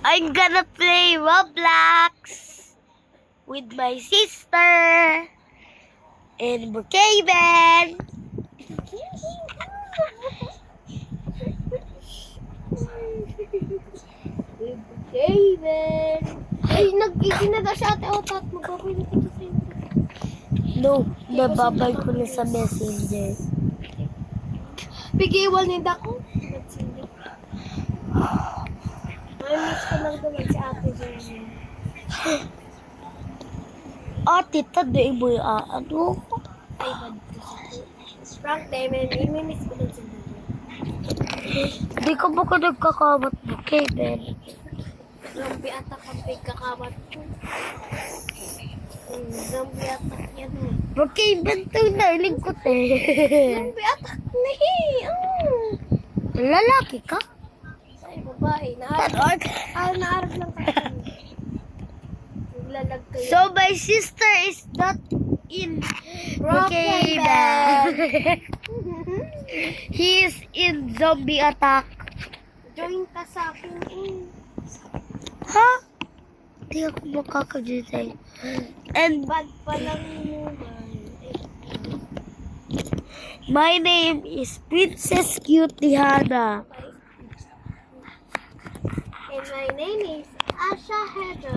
I'm gonna play Roblox with my sister and Brookhaven. Brookhaven. Ay, nag-iginaga si Ate Opat. Magkakaroon kita sa inyo. No, nababay ko na sa messenger. Pigiwal ni Dako. Ay, miss ko lang naman si Ate Jenny. Ate, taday mo yung ano? Ay, bad ko siya. Frank, may miss ko lang si Dako. Di ka ba ka nagkakamat, Brookhaven? Zombie attack ang pagkakamat ko. Zombie attack yan eh. Brookhaven, ito yung nailing ko, te. Zombie attack na eh. Lalaki ka? Ay, babae. Naarag lang kayo. Naglalag kayo. So, my sister is not in Brookhaven. He is in zombie attack. Join ka sa akin eh. Ha? Hindi ako makakajitay. And Bad pa lang naman. my name is Princess Cutie Hannah. And my name is Asha Hedda.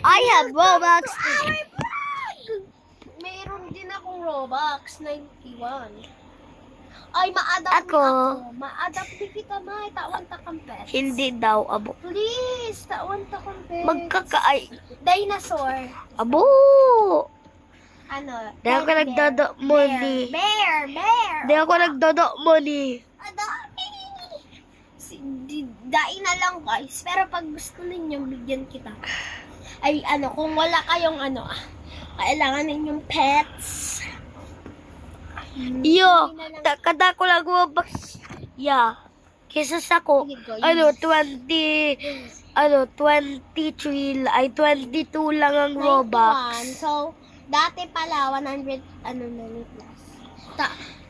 I have Robux. Mayroon din akong Robux, 91. Ay, ma-adapt Ako. Ma-adapt din kita, May. Tawan ta kang pets. Hindi daw, abo. Please, tawan ta kang pets. Magkakaay. Dinosaur. Abo! Ano? Di ako Bear. nagdodo money. Bear. Di ako nagdodo money. Adami. Dai na lang, guys. Pero pag gusto ninyo, bigyan kita. Ay, kung wala kayong kailangan ninyong pets. Yo, kada ko lang Robux. Yeah. Kesa sa ko, Sige, go, 23, ay 22 lang ang 91. Robux. So, dati pala, 100, na ni plus.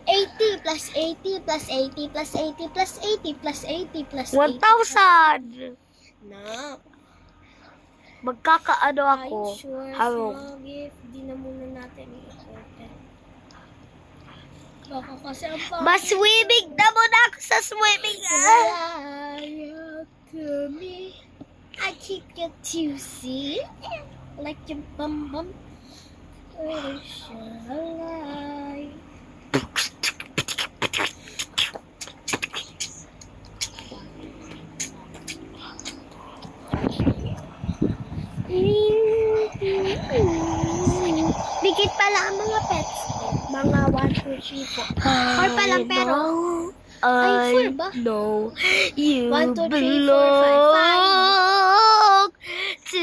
80 plus 80 plus 80 plus 80 plus 80 plus 80 plus 80. 1,000. Na. Magkakaano ako. Ay, sure. Harong. Small gift. Di na muna natin i-open. Baka kasi ang pangit. Mas-swimming na muna ako sa swimming. Lie to me. I keep you to see. Like your bum bum. Really shall lie. Dikit pala ang mga pets. Mga 1, 2, 3, 4. Or pa lang pero. Ay, four ba? No. You 1, 2, 3, 4, 5. belong to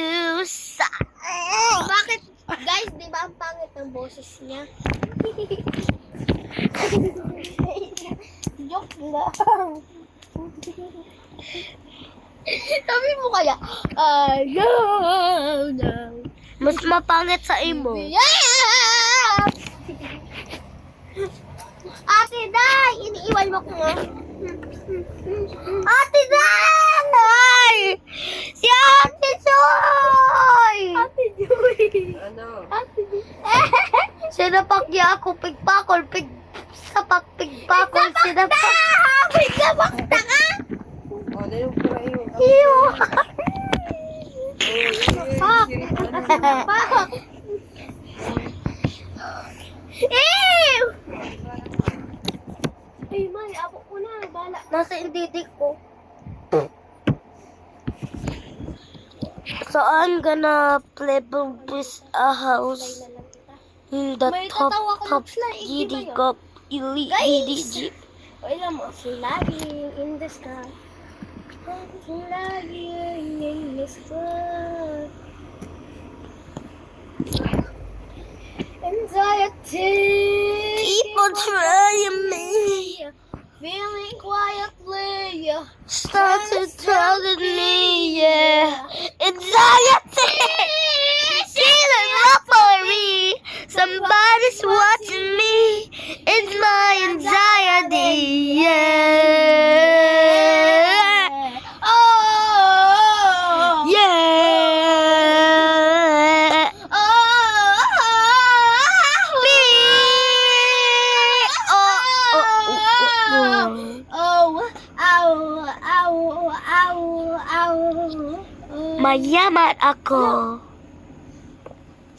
Bakit? Guys, di ba ang pangit ng boses niya? Joke lang. Sabi mo kaya, no. Mas mapangit sa imo. Yeah! Ate Day, iniiwan mo ko nga. Ate Day! Si Ate Joy! Ate Joy! Ano? Ate Joy. Sinapak niya ako, pigpakol, sapak, pigpakol, sinapak. Pigsapak na ka! Ano yung pala yung... Iyo. Pak! Pak! Ew! Ay, May, abo ko na. Bala. Nasa indidik ko. So I'm gonna play with a house in the May top tatawa ko ng fly, giddy iba yun. gop ili Guys! giddy. Wait lang mo. Flying in the sky. Flying in the sky. Anxiety. Keep on trying me. Feeling quietly. Start to telling me, yeah. Anxiety. Feeling up for me. Somebody's watching me. It's my anxiety, yeah. Mayaman ako.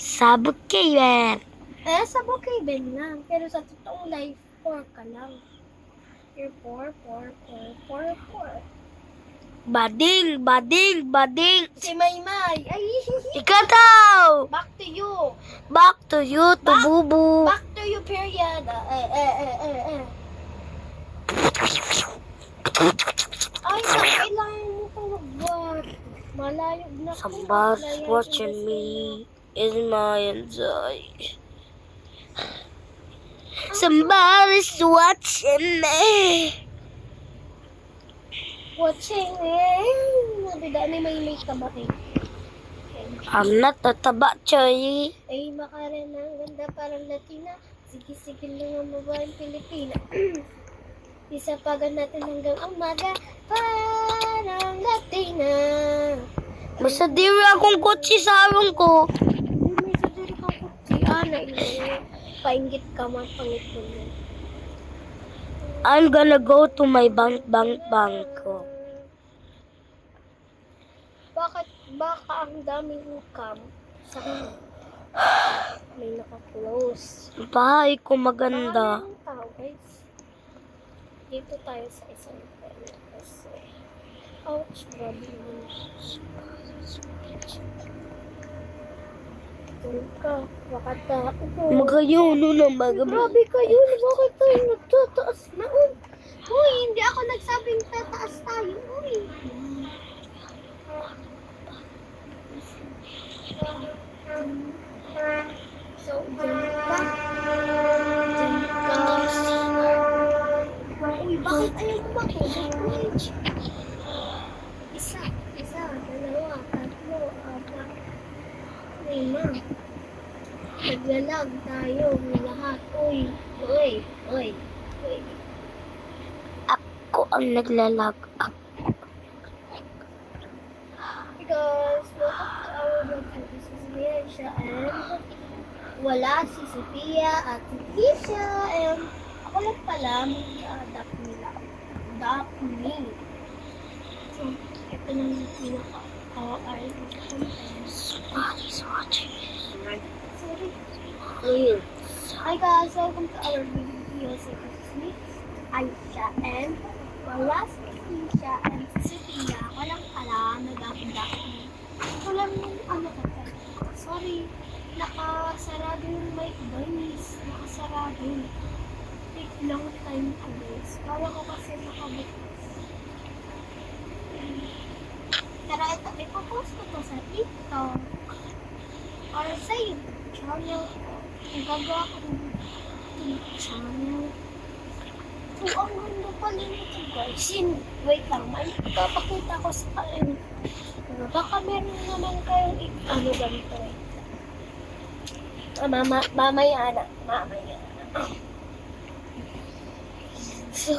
Sa Brookhaven. Sa Brookhaven lang. Pero sa totoong life, poor ka lang. You're poor. Bading. Si Maymay. Ay, Ikaw daw. back to you. Back to you, to bubu. Back to you, period. Ay, kailangan mo pa magbuhat. Malayo na ko. Somebody's watching me. Is my anxiety. Somebody's watching me. Watching nabida ni may kamay. I'm not tataba, Choy. Ay, makarin ang ganda parang Latina. Sige lang ang mabuhay Pilipina. Isa pagan natin hanggang umaga. Parang Latina. Basta di rin akong kutsi sa harong ko. May sadiri ka po. Si Ana, painggit ka man pangipon mo. I'm gonna go to my bank ko. Baka ang daming income sa may naka-close. Bahay ko maganda. Maraming tao, guys. Dito tayo sa isang pwede kasi. Ouch, grabe naman. Tulog ka. Baka tao. Magayuno na magabi. Grabe kayo. Bakit tayo nagtataas na? Uy, hindi ako nagsabing tataas tayo. Uy. So, dyan ka. Uy, bakit ayaw mo matulog? Isa, dalawa, tatlo, apat, lima. Naglalag tayo, lahat. Uy. Ako ang naglalag. Because look at our daughter. This is Misha and wala si Sophia at si Tisha and ako lang pala mag-adapt nila. Adapt me. So, ito na yung pinaka-ay. Somebody's watching me. Sorry. Hi guys, welcome to our video. So, this is me, Aisha, and wala si Tisha and si Sophia. Ako lang pala nag-adapt me. Ito lang yung sorry, nakasarado yung mic guys. Nakasarado. Take long time to guys. Kala ko kasi nakabukas. Pero ito, ipopost ko to sa TikTok or sa YouTube channel ko. Gagawa ko ng YouTube channel. So, ang ganda pala nito guys. Wait lang, may papakita ko sa kain. Baka meron naman kayong ganito eh. Mamaya na. So,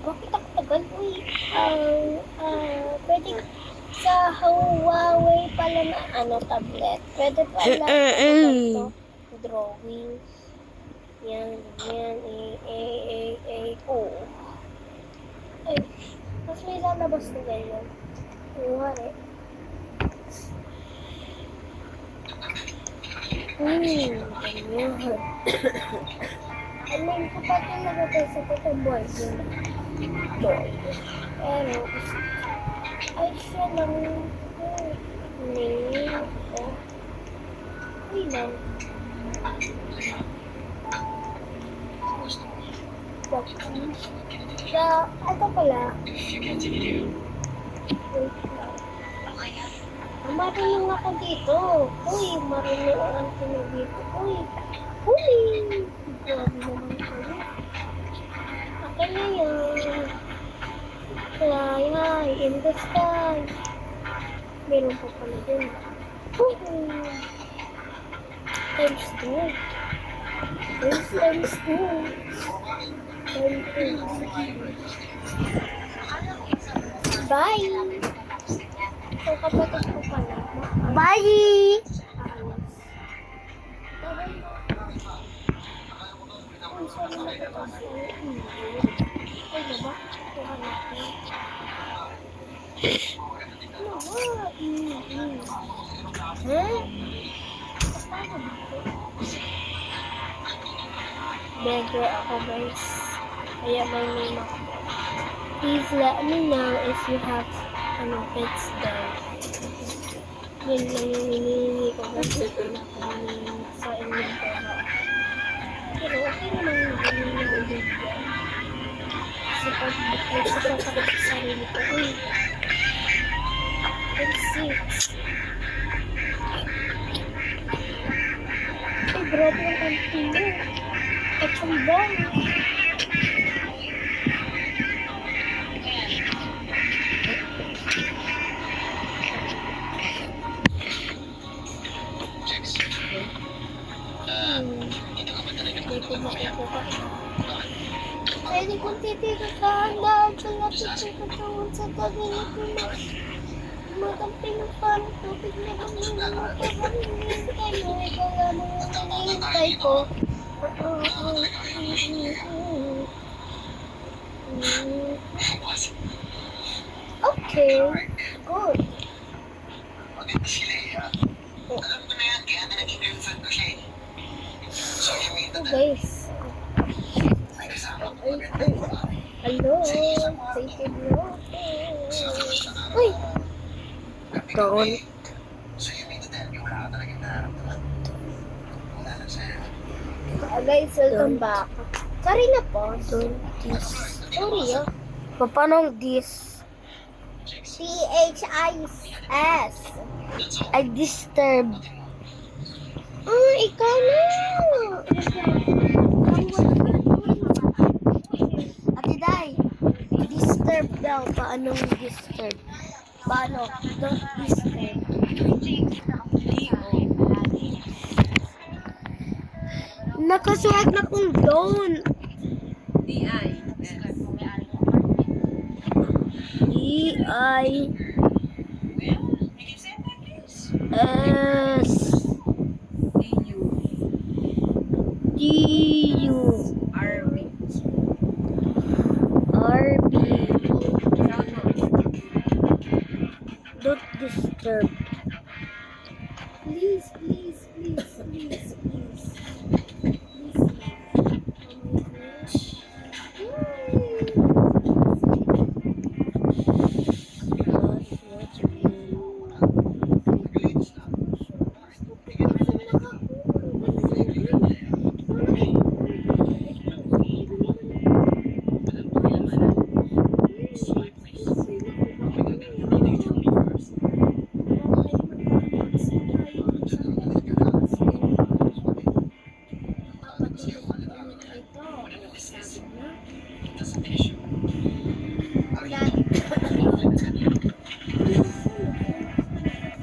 bakit ako tagal? Uy, pwede sa Huawei pala na tablet. Pwede pala ito, drawing. Yan, Ay, mas may lalabas na ganyan. Kuwari. Ganyan. Alam ko pa ito nagagay sa boy. Boy. Pero, ay siya lang. Uy lang. Ito pala. Marunong ako dito. Uy, marunong ako dito. Uy. Grabe naman kayo. Akin na yan. Fly high in the sky. Meron pa pala dun. Times 2. Times 2. Bye! So, kapatid ko pala. Bye! Ano ba? Beggar ako, guys. Kaya may name ako. Please let me know if you have pets there. Yun lang yung hinihingi ko kasi sa inyo pero okay naman yung ganyan na ibigyan. Kasi pag sakit sa sarili ko, I'm 6. Ay, grabe yung konti mo. Katsambang. Pwede kong titigan sa handaan sa lapit sa katawan sa taginig ko na matampi ng parang tubig na kami na maparaming kayo. Ikaw ano yung hinihintay ko. Okay, good. Maganda sila eh, ha? Alam ko na yan, kaya na naging girlfriend ko siya eh. So, you mean Oh, that guys. may kasama ko magandang babae. Hello, say hello. Uy, Don't. So, you mean to tell me wala ka talagang nararamdaman? Wala lang sa'yo. guys, welcome back. Sorry na po. Don't this. Sorry, Paano this? T-H-I-S. I disturb. Ikaw na. Ate Day, disturb daw. Paanong disturb? Paano? Don't disturb. Nakasulat na kung don't. D-I-S D-U R-B Don't disturb. Please, please, please, please, please.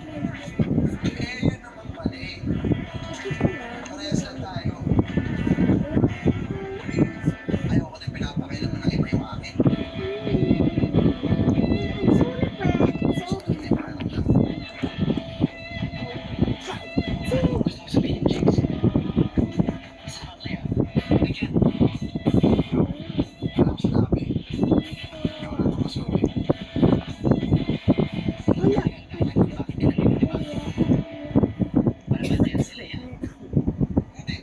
Eh, yun naman mali. Parehas lang tayo. Ayoko din pinapakailaman ng iba yung akin. Gusto ko na iparamdam. Gusto mo sabihin, Jigs? Masarap na yan. Again. Wala ko sinabi. Ikaw na tumasuwi. Hindi.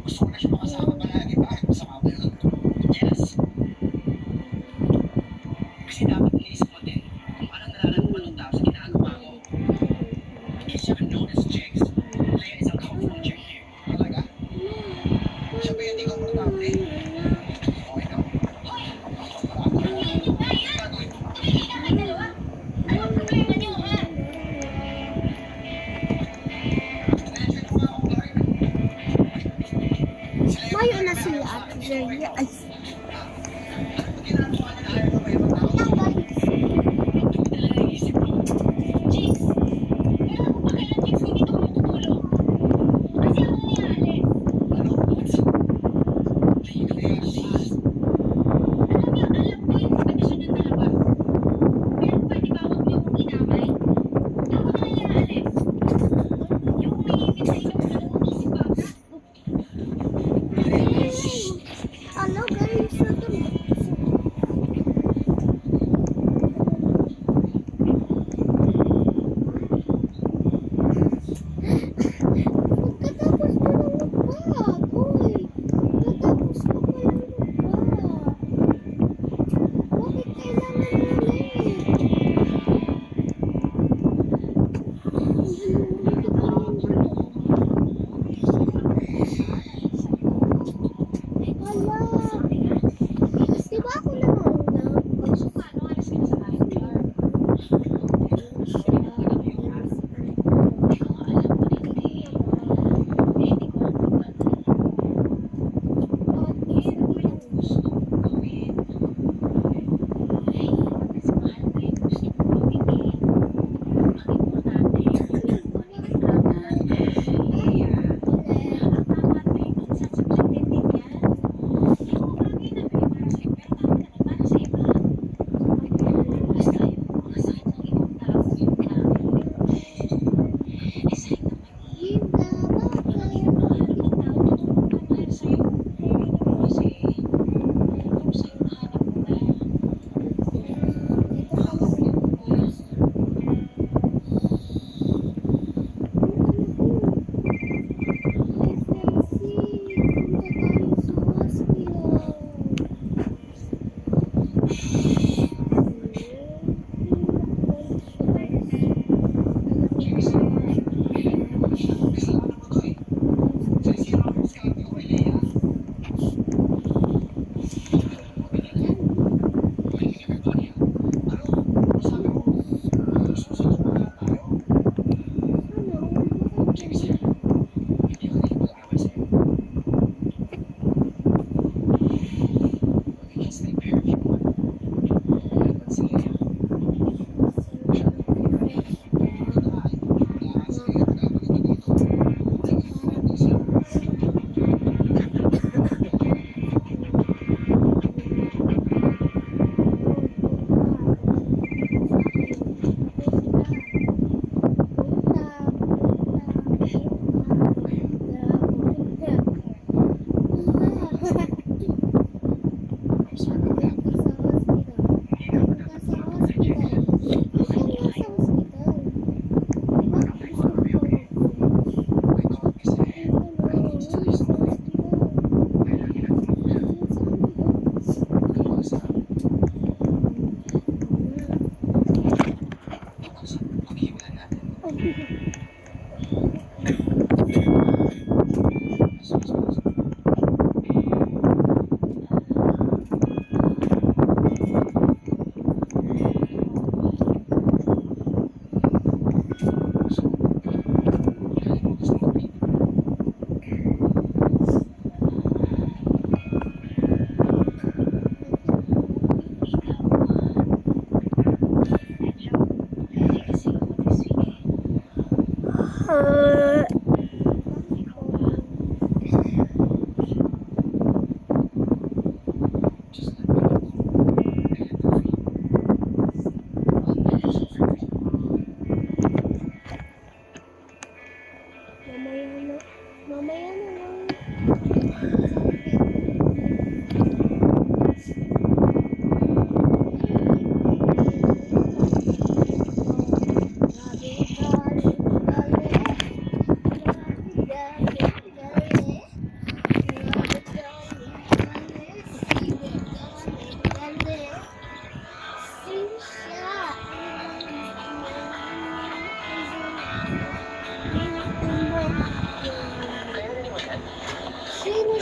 Gusto ko na siya makasama palagi. Bakit masama ba yun? Yes. Kasi dapat iniisip mo din kung anong nararamdaman ng tao sa ginagawa ko. Because you can notice, Jigs. Leia is uncomfortable here. Talaga? Siya ba yung hindi komportable? O ikaw? Gagawin mo. Mention mo nga ako, Clark. Mayo na sila at Jerry. Ay, Ginagawa niya na ayaw na may ibang tao. guys. Hindi talaga iisip mo. Jigs, kailan mo ba kailan Jigs hindi ito matutulog? Kasi ang nangyari, Ano? Leia, please. alam ko yung kondisyon ng dalawa. Pero pwede ba huwag niyo kong inamay? Ako na lang aalis. Yung may ibig sa inyo, ano, si Papa. Hello, guys.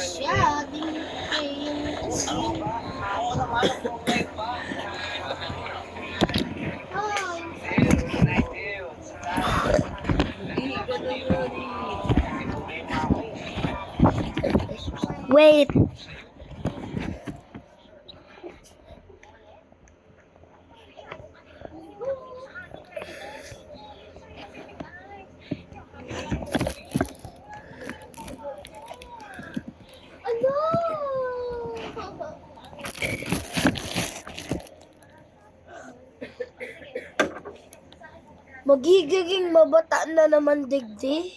siya. Di yung Ano ba? Ako naman ang problema ba? Ay, Nice deal. Hindi ka naman. Wait. ano? Magiging mabata na naman digdi.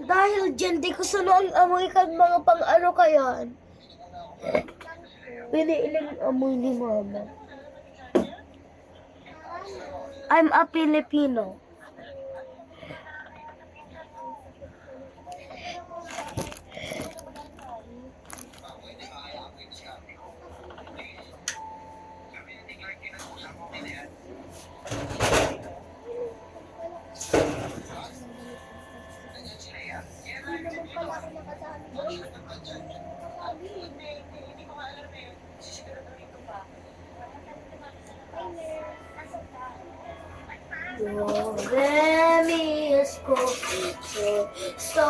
Dahil dyan, di ko sano ang amoy kag mga pang-ano kayan. Piniiling amoy ni mama. I'm a Filipino. Let me go so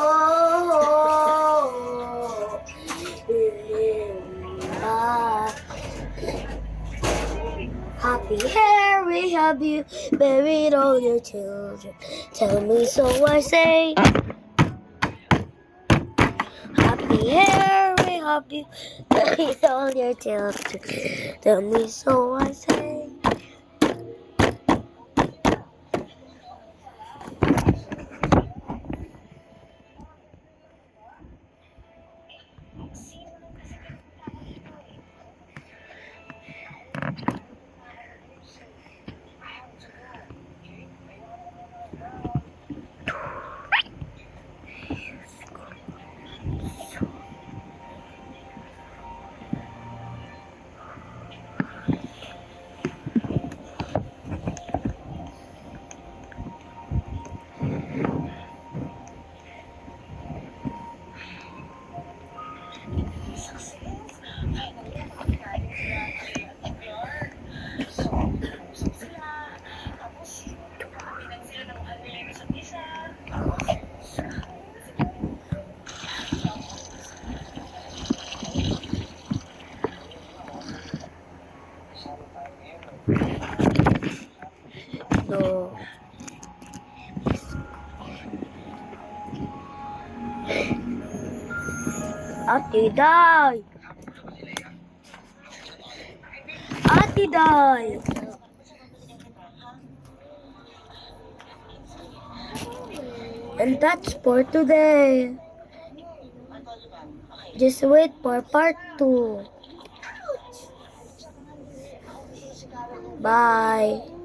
happy Harry, have you buried all your children? Tell me so I say. Happy Harry, have you buried all your children? Tell me so I say. So, Ate Day! Ate Day! And that's for today. Just wait for part 2. Bye.